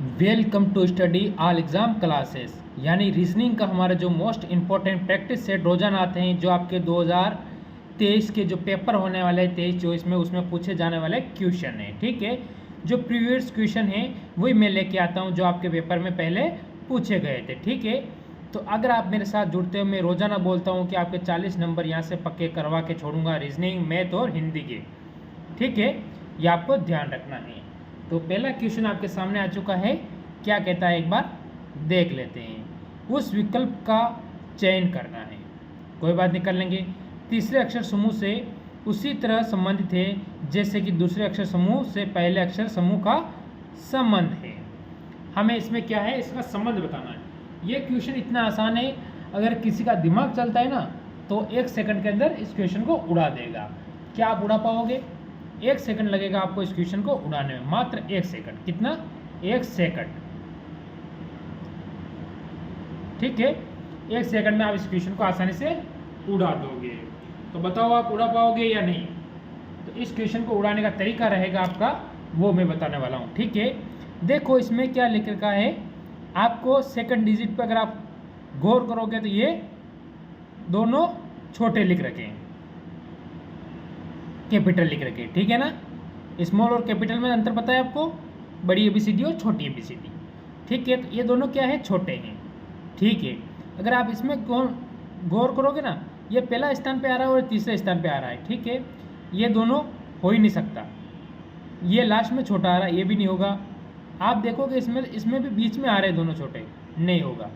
Welcome to study all exam classes. यानी reasoning का हमारा जो मोस्ट इम्पॉर्टेंट प्रैक्टिस सेट रोजाना आते हैं, जो आपके 2023 के जो पेपर होने वाले हैं 23-24 में, उसमें पूछे जाने वाले क्वेश्चन है। ठीक है, जो प्रीवियस क्वेश्चन है वही मैं लेके आता हूँ जो आपके पेपर में पहले पूछे गए थे। ठीक है, तो अगर आप मेरे साथ जुड़ते हो, मैं रोज़ाना बोलता हूँ कि आपके 40 नंबर यहाँ से पक्के करवा के छोड़ूंगा, रीजनिंग, मैथ और हिंदी के। ठीक है, ये आपको ध्यान रखना है। तो पहला क्वेश्चन आपके सामने आ चुका है, क्या कहता है एक बार देख लेते हैं। उस विकल्प का चयन करना है, कोई बात नहीं, कर लेंगे। तीसरे अक्षर समूह से उसी तरह संबंधित है जैसे कि दूसरे अक्षर समूह से पहले अक्षर समूह का संबंध है। हमें इसमें क्या है, इसका संबंध बताना है। ये क्वेश्चन इतना आसान है, अगर किसी का दिमाग चलता है ना तो 1 सेकंड के अंदर इस क्वेश्चन को उड़ा देगा। क्या आप उड़ा पाओगे? 1 सेकंड लगेगा आपको इस क्वेश्चन को उड़ाने में, मात्र 1 सेकंड। कितना? 1 सेकंड। ठीक है, 1 सेकंड में आप इस क्वेश्चन को आसानी से उड़ा दोगे। तो बताओ आप उड़ा पाओगे या नहीं? तो इस क्वेश्चन को उड़ाने का तरीका रहेगा आपका, वो मैं बताने वाला हूँ। ठीक है, देखो इसमें क्या लिख रखा है, आपको सेकंड डिजिट पे अगर आप गौर करोगे तो ये दोनों छोटे लिख रखे हैं, कैपिटल लिख रखे हैं। ठीक है ना, स्मॉल और कैपिटल में अंतर पता है आपको, बड़ी एबीसीडी और छोटी एबीसीडी। ठीक है, तो ये दोनों क्या है, छोटे हैं। ठीक है, अगर आप इसमें गौर करोगे ना, ये पहला स्थान पे आ रहा है और तीसरे स्थान पे आ रहा है। ठीक है, ये दोनों हो ही नहीं सकता, ये लास्ट में छोटा आ रहा है, ये भी नहीं होगा। आप देखोगे इसमें भी बीच में आ रहे हैं दोनों छोटे, नहीं होगा।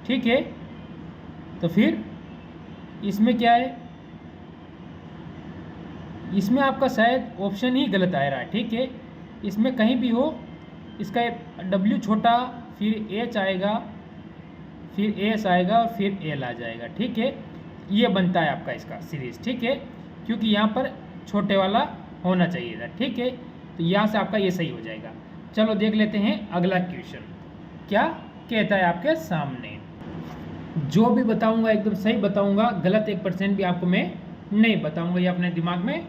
ठीक है, तो फिर इसमें क्या है, इसमें आपका शायद ऑप्शन ही गलत आ रहा है। ठीक है, इसमें कहीं भी हो, इसका W छोटा, फिर H आएगा, फिर S आएगा और फिर L आ जाएगा। ठीक है, ये बनता है आपका इसका सीरीज। ठीक है, क्योंकि यहाँ पर छोटे वाला होना चाहिए था। ठीक है, तो यहाँ से आपका ये सही हो जाएगा। चलो देख लेते हैं अगला क्वेश्चन क्या कहता है आपके सामने। जो भी बताऊंगा एकदम सही बताऊंगा, गलत 1% भी आपको मैं नहीं बताऊंगा, ये अपने दिमाग में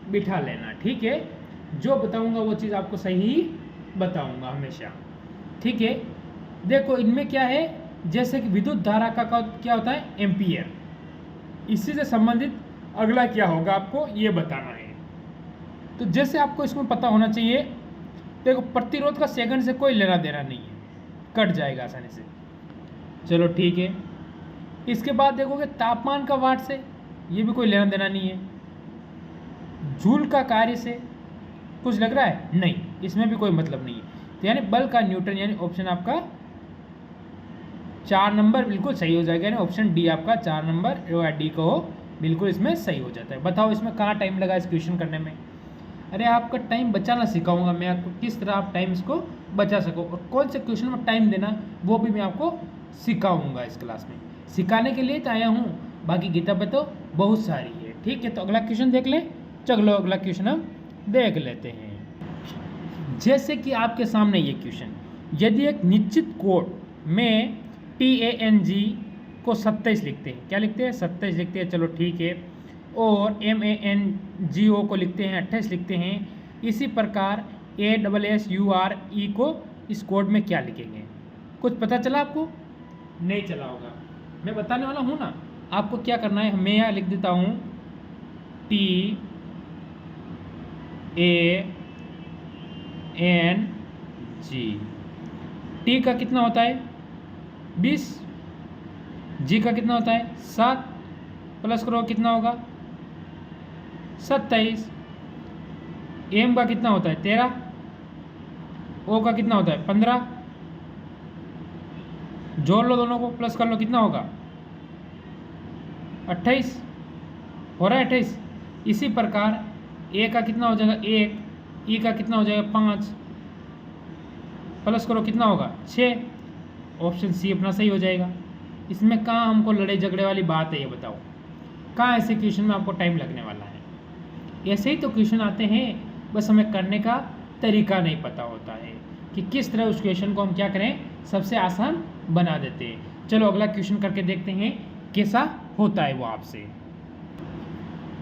बिठा लेना। ठीक है, जो बताऊंगा वो चीज़ आपको सही ही बताऊंगा हमेशा। ठीक है, देखो इनमें क्या है, जैसे कि विद्युत धारा का क्या होता है, एम्पियर। इसी से संबंधित अगला क्या होगा आपको ये बताना है। तो जैसे आपको इसमें पता होना चाहिए, देखो प्रतिरोध का सेकंड से कोई लेना देना नहीं है, कट जाएगा आसानी से। चलो ठीक है, इसके बाद देखोगे तापमान का वाट से, ये भी कोई लेना देना नहीं है। जूल का कार्य से कुछ लग रहा है, नहीं, इसमें भी कोई मतलब नहीं है। तो यानी बल का न्यूटन, यानी ऑप्शन आपका 4 नंबर बिल्कुल सही हो जाएगा। यानी ऑप्शन डी आपका 4 नंबर या डी को बिल्कुल इसमें सही हो जाता है। बताओ इसमें कहाँ टाइम लगा इस क्वेश्चन करने में? अरे आपका टाइम बचाना सिखाऊंगा मैं आपको, किस तरह आप टाइम इसको बचा सको और कौन से क्वेश्चन में टाइम देना वो भी मैं आपको सिखाऊंगा इस क्लास में। सिखाने के लिए तो आया हूँ, बाकी किताबें तो बहुत सारी है। ठीक है, तो अगला क्वेश्चन देख ले। चलो अगला क्वेश्चन हम देख लेते हैं। जैसे कि आपके सामने ये क्वेश्चन, यदि एक निश्चित कोड में TANG को 27 लिखते हैं, क्या लिखते हैं, 27 लिखते हैं, चलो ठीक है, और MANGO को लिखते हैं 28 लिखते हैं, इसी प्रकार ASSURE को इस कोड में क्या लिखेंगे? कुछ पता चला आपको? नहीं चला होगा, मैं बताने वाला हूँ ना। आपको क्या करना है, मैं यहाँ लिख देता हूँ TANG। T का कितना होता है, 20, G का कितना होता है, 7, प्लस करो कितना होगा, 27, M का कितना होता है, 13, O का कितना होता है, 15, जोड़ लो दोनों को, प्लस कर लो, कितना होगा, 28 हो रहा है, 28। इसी प्रकार A का कितना हो जाएगा, 1, E का कितना हो जाएगा, 5, प्लस करो कितना होगा, 6। ऑप्शन सी अपना सही हो जाएगा। इसमें कहाँ हमको लड़ाई झगड़े वाली बात है, ये बताओ, कहाँ ऐसे क्वेश्चन में आपको टाइम लगने वाला है? ऐसे ही तो क्वेश्चन आते हैं, बस हमें करने का तरीका नहीं पता होता है कि किस तरह उस क्वेश्चन को हम क्या करें, सबसे आसान बना देते हैं। चलो अगला क्वेश्चन करके देखते हैं कैसा होता है वो आपसे।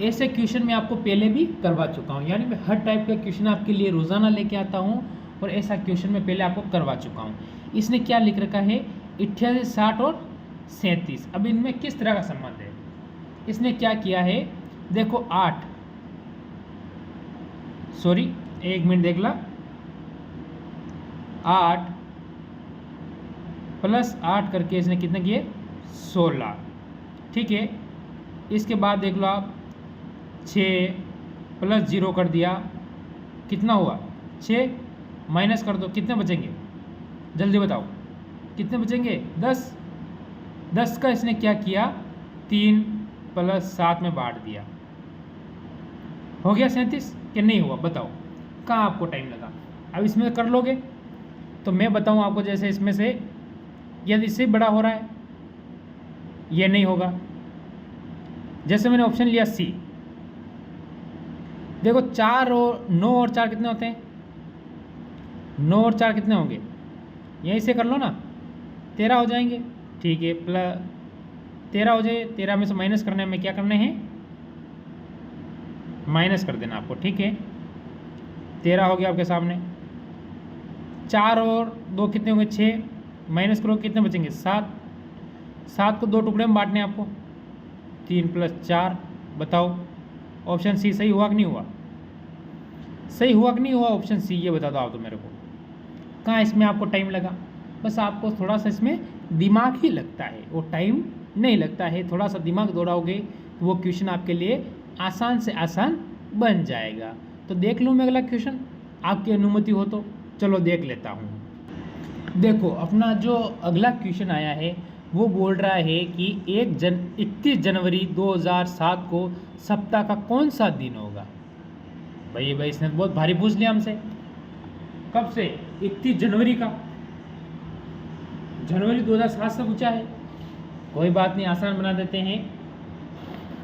ऐसे क्वेश्चन मैं आपको पहले भी करवा चुका हूँ, यानी मैं हर टाइप का क्वेश्चन आपके लिए रोज़ाना लेके आता हूँ और ऐसा क्वेश्चन मैं पहले आपको करवा चुका हूँ। इसने क्या लिख रखा है 88, 60 और 37। अब इनमें किस तरह का संबंध है? इसने क्या किया है, देखो 1 मिनट देख ला, 8 + 8 करके इसने कितने किए 16, ठीक है। इसके बाद देख लो आप 6 + 0 कर दिया, कितना हुआ 6, माइनस कर दो, कितने बचेंगे जल्दी बताओ, कितने बचेंगे 10। 10 का इसने क्या किया 3 + 7 में बांट दिया, हो गया 37 कि नहीं हुआ, बताओ कहाँ आपको टाइम लगा। अब इसमें कर लोगे तो मैं बताऊँ आपको, जैसे इसमें से यदि इससे बड़ा हो रहा है ये नहीं होगा। जैसे मैंने ऑप्शन लिया सी, देखो 4 और 9 और 4 कितने होते हैं, 9 और 4 कितने होंगे, यहीं से कर लो ना, 13 हो जाएंगे, ठीक है। प्लस 13 हो जाए, 13 में से माइनस करने में क्या करने हैं, माइनस कर देना आपको, ठीक है। 13 हो गया आपके सामने, 4 और 2 कितने होंगे 6, माइनस करो कितने बचेंगे 7। 7 को 2 टुकड़े में बांटने आपको, 3 + 4, बताओ ऑप्शन सी सही हुआ कि नहीं हुआ, सही हुआ कि नहीं हुआ ऑप्शन सी, ये बता दो आप तो मेरे को। कहाँ इसमें आपको टाइम लगा, बस आपको थोड़ा सा इसमें दिमाग ही लगता है, वो टाइम नहीं लगता है। थोड़ा सा दिमाग दौड़ाओगे तो वो क्वेश्चन आपके लिए आसान से आसान बन जाएगा। तो देख लूँ मैं अगला क्वेश्चन, आपकी अनुमति हो तो चलो देख लेता हूँ। देखो अपना जो अगला क्वेश्चन आया है वो बोल रहा है कि 31 जनवरी 2007 को सप्ताह का कौन सा दिन होगा। भाई इसने तो बहुत भारी पूछ लिया हमसे, कब से 31 जनवरी का, जनवरी 2007 से पूछा है। कोई बात नहीं, आसान बना देते हैं।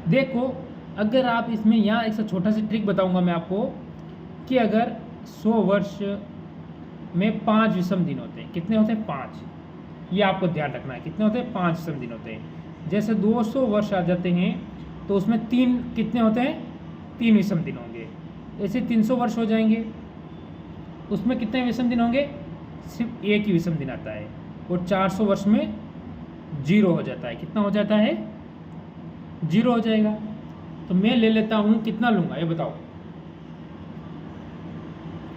देखो अगर आप इसमें यहाँ एक छोटा सा ट्रिक बताऊंगा मैं आपको कि अगर 100 वर्ष में 5 विषम दिन होते हैं, कितने होते हैं 5, ये आपको ध्यान रखना है, कितने होते हैं 5 विषम दिन होते हैं। जैसे 200 वर्ष आ जाते हैं तो उसमें 3 कितने होते हैं 3 विषम दिन होंगे। ऐसे 300 वर्ष हो जाएंगे, उसमें कितने विषम दिन होंगे, सिर्फ एक ही विषम दिन आता है। और 400 वर्ष में 0 हो जाता है, कितना हो जाता है 0 हो जाएगा। तो मैं ले लेता हूँ, कितना लूँगा ये बताओ,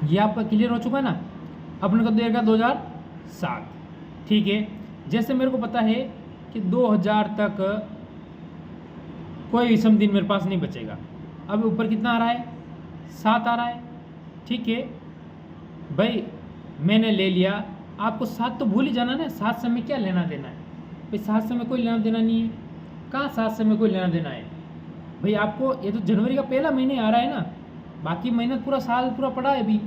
ये आपका क्लियर हो चुका है ना। अपने को देगा 2007, ठीक है। जैसे मेरे को पता है कि 2000 तक कोई विषम दिन मेरे पास नहीं बचेगा। अब ऊपर कितना आ रहा है 7 आ रहा है, ठीक है भाई मैंने ले लिया। आपको 7 तो भूल ही जाना ना, 7 से में क्या लेना देना है भाई, 7 से में कोई लेना देना नहीं है। कहाँ 7 से में कोई लेना देना है भाई, आपको ये तो जनवरी का पहला महीने आ रहा है ना, बाकी महीना पूरा साल पूरा पड़ा है अभी।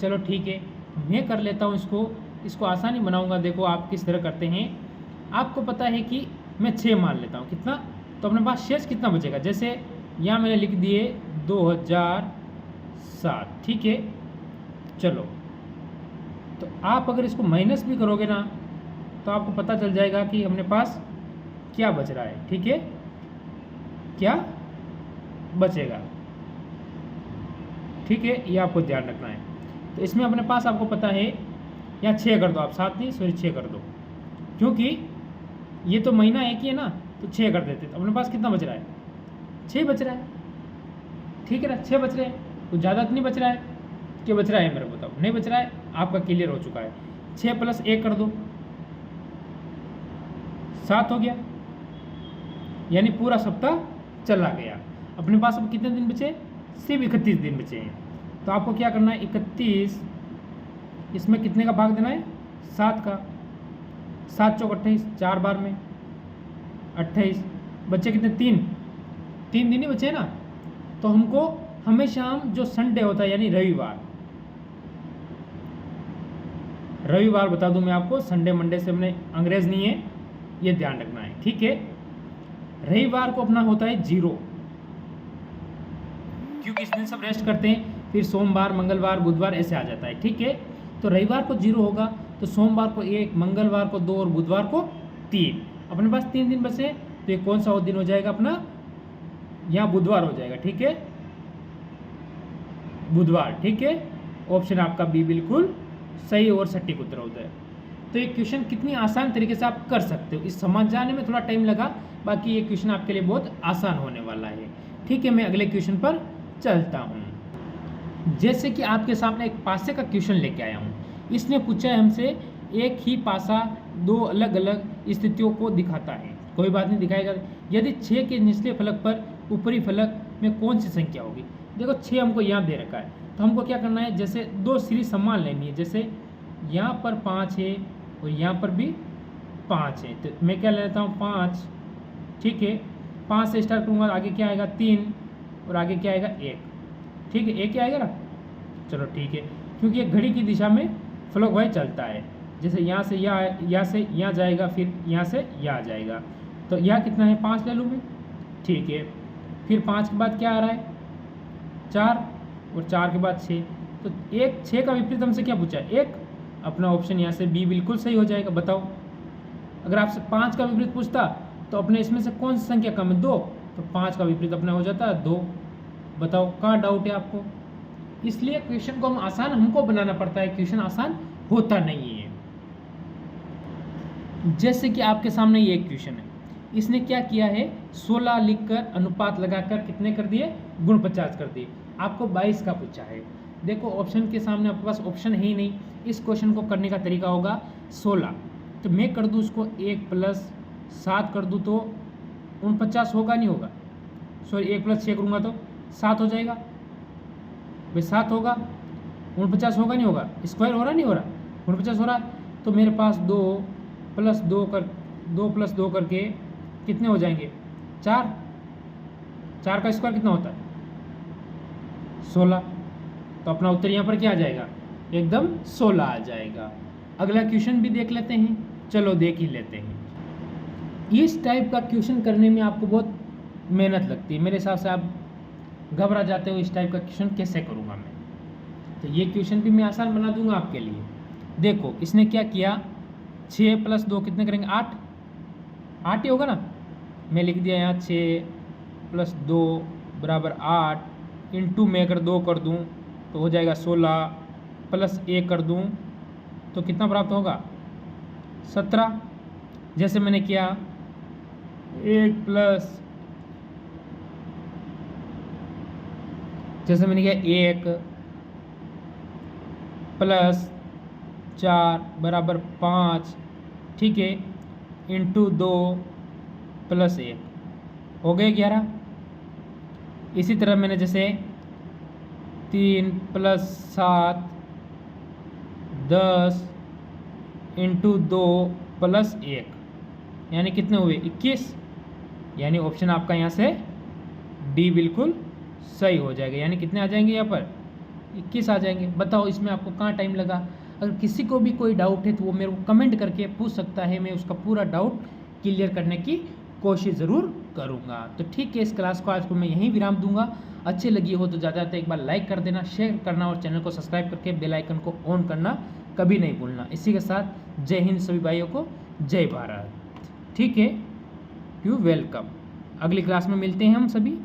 चलो ठीक है मैं कर लेता हूँ इसको आसानी बनाऊंगा। देखो आप किस तरह करते हैं, आपको पता है कि मैं 6 मान लेता हूँ, कितना, तो अपने पास शेष कितना बचेगा। जैसे यहाँ मैंने लिख दिए 2007, ठीक है। चलो तो आप अगर इसको माइनस भी करोगे ना तो आपको पता चल जाएगा कि अपने पास क्या बच रहा है, ठीक है, क्या बचेगा, ठीक है, ये आपको ध्यान रखना है। तो इसमें अपने पास आपको पता है, यहाँ 6 कर दो आप, 7 नहीं सॉरी 6 कर दो, क्योंकि ये तो महीना एक ही है ना, तो 6 कर देते। तो अपने पास कितना बच रहा है 6 बच रहा है, ठीक है ना, 6 बच रहे हैं, तो ज़्यादा तो नहीं बच रहा है। क्या बच रहा है मेरे को बताओ, नहीं बच रहा है, आपका क्लियर हो चुका है। 6 + 1 कर दो 7 हो गया, यानी पूरा सप्ताह चला गया। अपने पास अब कितने दिन बचे, सिर्फ 31 दिन बचे हैं। तो आपको क्या करना है 31, इसमें कितने का भाग देना है 7 का, 7 चौक 28, 4 बार में 28, बच्चे कितने 3 दिन ही बचे ना। तो हमको हमेशा हम जो संडे होता है यानी रविवार बता दूं मैं आपको, संडे मंडे से हमने अंग्रेज नहीं है, ये ध्यान रखना है, ठीक है। रविवार को अपना होता है 0, क्योंकि इस दिन सब रेस्ट करते हैं, फिर सोमवार मंगलवार बुधवार ऐसे आ जाता है, ठीक है। तो रविवार को 0 होगा, तो सोमवार को 1, मंगलवार को 2 और बुधवार को 3। अपने पास 3 दिन बचे, तो ये कौन सा दिन हो जाएगा अपना, यहाँ बुधवार हो जाएगा, ठीक है, बुधवार, ठीक है। ऑप्शन आपका बी बिल्कुल सही और सटीक उत्तर होता है। तो ये क्वेश्चन कितनी आसान तरीके से आप कर सकते हो, इस समझ जाने में थोड़ा टाइम लगा, बाकी ये क्वेश्चन आपके लिए बहुत आसान होने वाला है। ठीक है, मैं अगले क्वेश्चन पर चलता हूँ। जैसे कि आपके सामने एक पासे का क्वेश्चन लेके आया हूँ। इसने पूछा है हमसे, एक ही पासा दो अलग अलग स्थितियों को दिखाता है। कोई बात नहीं, दिखाएगा। यदि 6 के निचले फलक पर ऊपरी फलक में कौन सी संख्या होगी। देखो 6 हमको यहाँ दे रखा है, तो हमको क्या करना है, जैसे दो सीरीज समान लेनी है। जैसे यहाँ पर 5 है और यहाँ पर भी 5 है, तो मैं क्या ले लेता हूँ 5। ठीक है, 5 से स्टार्ट करूँगा, आगे क्या आएगा 3 और आगे क्या आएगा 1। ठीक है, एक ही आएगा ना। चलो ठीक है, क्योंकि ये घड़ी की दिशा में फ्लो वाइज चलता है। जैसे यहाँ से यहाँ से यहाँ जाएगा, फिर यहाँ से यहाँ जाएगा, तो यहाँ कितना है 5 ले लूँ मैं। ठीक है, फिर 5 के बाद क्या आ रहा है 4 और 4 के बाद 6। तो 6 का विपरीत हमसे क्या पूछा है 1। अपना ऑप्शन यहाँ से बी बिल्कुल सही हो जाएगा। बताओ, अगर आपसे 5 का विपरीत पूछता तो अपने इसमें से कौन सी संख्या कम है 2, तो 5 का विपरीत अपना हो जाता है 2। बताओ कहाँ डाउट है आपको। इसलिए क्वेश्चन को हम आसान हमको बनाना पड़ता है, क्वेश्चन आसान होता नहीं है। जैसे कि आपके सामने ये क्वेश्चन है, इसने क्या किया है 16 लिखकर अनुपात लगाकर कितने कर दिए, गुण 50 कर दिए। आपको 22 का पूछा है। देखो ऑप्शन के सामने आपके पास ऑप्शन है ही नहीं। इस क्वेश्चन को करने का तरीका होगा 16, तो मैं कर दूँ उसको 1 + 7 कर दूँ तो 49 होगा, नहीं होगा, सॉरी 1 + 6 करूँगा तो 7 हो जाएगा भाई, 7 होगा। 49 होगा, नहीं होगा, स्क्वायर हो रहा नहीं हो रहा, 49 हो रहा। तो मेरे पास 2 + 2 करके कितने हो जाएंगे 4। 4 का स्क्वायर कितना होता है 16। तो अपना उत्तर यहाँ पर क्या आ जाएगा, एकदम 16 आ जाएगा। अगला क्वेश्चन भी देख लेते हैं, चलो देख ही लेते हैं। इस टाइप का क्वेश्चन करने में आपको बहुत मेहनत लगती है, मेरे हिसाब से आप घबरा जाते हो इस टाइप का क्वेश्चन कैसे करूँगा मैं। तो ये क्वेश्चन भी मैं आसान बना दूंगा आपके लिए। देखो इसने क्या किया, 6 + 2 कितने करेंगे 8, 8 ही होगा ना। मैं लिख दिया यहाँ 6 + 2 = 8 इंटू में अगर 2 कर दूँ तो हो जाएगा 16 + 1 कर दूँ तो कितना प्राप्त होगा 17। जैसे मैंने किया 1 + जैसे मैंने किया 1 + 4 = 5, ठीक है, इंटू 2 + 1 हो गए 11। इसी तरह मैंने जैसे 3 + 7 10 इंटू 2 + 1 यानी कितने हुए 21। यानी ऑप्शन आपका यहाँ से डी बिल्कुल सही हो जाएगा। यानी कितने आ जाएंगे यहाँ पर 21 आ जाएंगे। बताओ इसमें आपको कहाँ टाइम लगा। अगर किसी को भी कोई डाउट है तो वो मेरे को कमेंट करके पूछ सकता है, मैं उसका पूरा डाउट क्लियर करने की कोशिश ज़रूर करूँगा। तो ठीक है, इस क्लास को आज को मैं यहीं विराम दूंगा। अच्छी लगी हो तो ज़्यादा एक बार लाइक कर देना, शेयर करना और चैनल को सब्सक्राइब करके बेल आइकन को ऑन करना कभी नहीं भूलना। इसी के साथ जय हिंद सभी भाइयों को, जय भारत। ठीक है, यू वेलकम। अगली क्लास में मिलते हैं हम सभी।